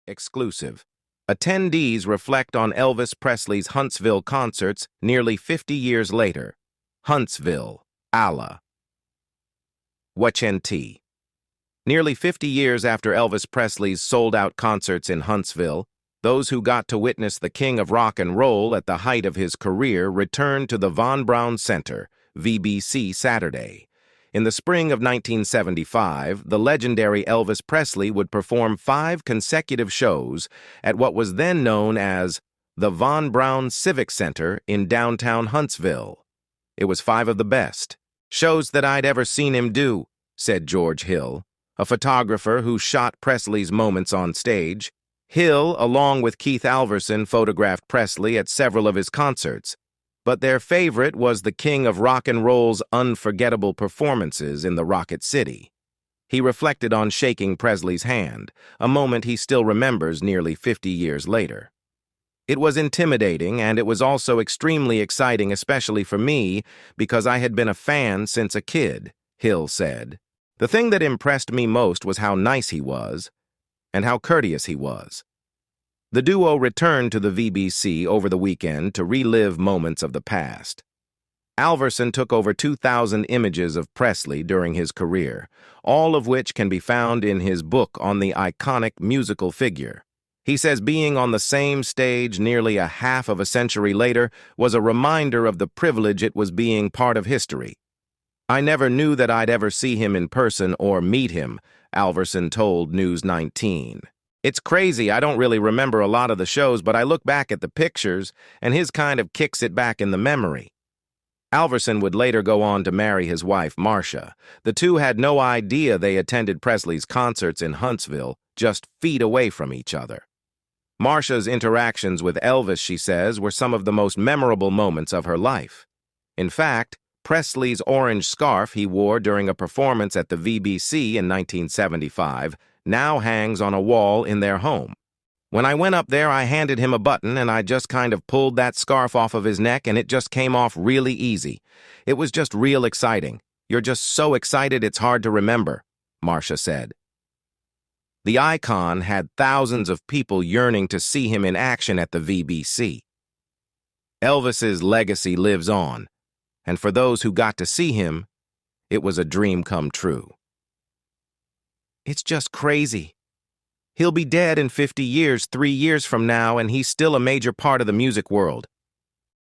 Exclusive. Attendees reflect on Elvis Presley's Huntsville concerts nearly 50 years later. Huntsville, Allah. WHNT. Nearly 50 years after Elvis Presley's sold-out concerts in Huntsville, those who got to witness the king of rock and roll at the height of his career returned to the Braun Center, VBC, Saturday. In the spring of 1975, the legendary Elvis Presley would perform 5 consecutive shows at what was then known as the Braun Civic Center in downtown Huntsville. It was 5 of the best shows that I'd ever seen him do, said George Hill, a photographer who shot Presley's moments on stage. Hill, along with Keith Alverson, photographed Presley at several of his concerts, but their favorite was the king of rock and roll's unforgettable performances in the Rocket City. He reflected on shaking Presley's hand, a moment he still remembers nearly 50 years later. It was intimidating, and it was also extremely exciting, especially for me, because I had been a fan since a kid, Hill said. The thing that impressed me most was how nice he was, and how courteous he was. The duo returned to the VBC over the weekend to relive moments of the past. Alverson took over 2,000 images of Presley during his career, all of which can be found in his book on the iconic musical figure. He says being on the same stage nearly a half of a century later was a reminder of the privilege it was being part of history. I never knew that I'd ever see him in person or meet him, Alverson told News 19. It's crazy, I don't really remember a lot of the shows, but I look back at the pictures, and his kind of kicks it back in the memory. Alverson would later go on to marry his wife, Marcia. The two had no idea they attended Presley's concerts in Huntsville, just feet away from each other. Marcia's interactions with Elvis, she says, were some of the most memorable moments of her life. In fact, Presley's orange scarf he wore during a performance at the VBC in 1975 now hangs on a wall in their home. When I went up there, I handed him a button, and I just kind of pulled that scarf off of his neck, and it just came off really easy. It was just real exciting. You're just so excited it's hard to remember, Marcia said. The icon had thousands of people yearning to see him in action at the VBC. Elvis's legacy lives on, and for those who got to see him, it was a dream come true. It's just crazy. He'll be dead in 50 years, 3 years from now, and he's still a major part of the music world.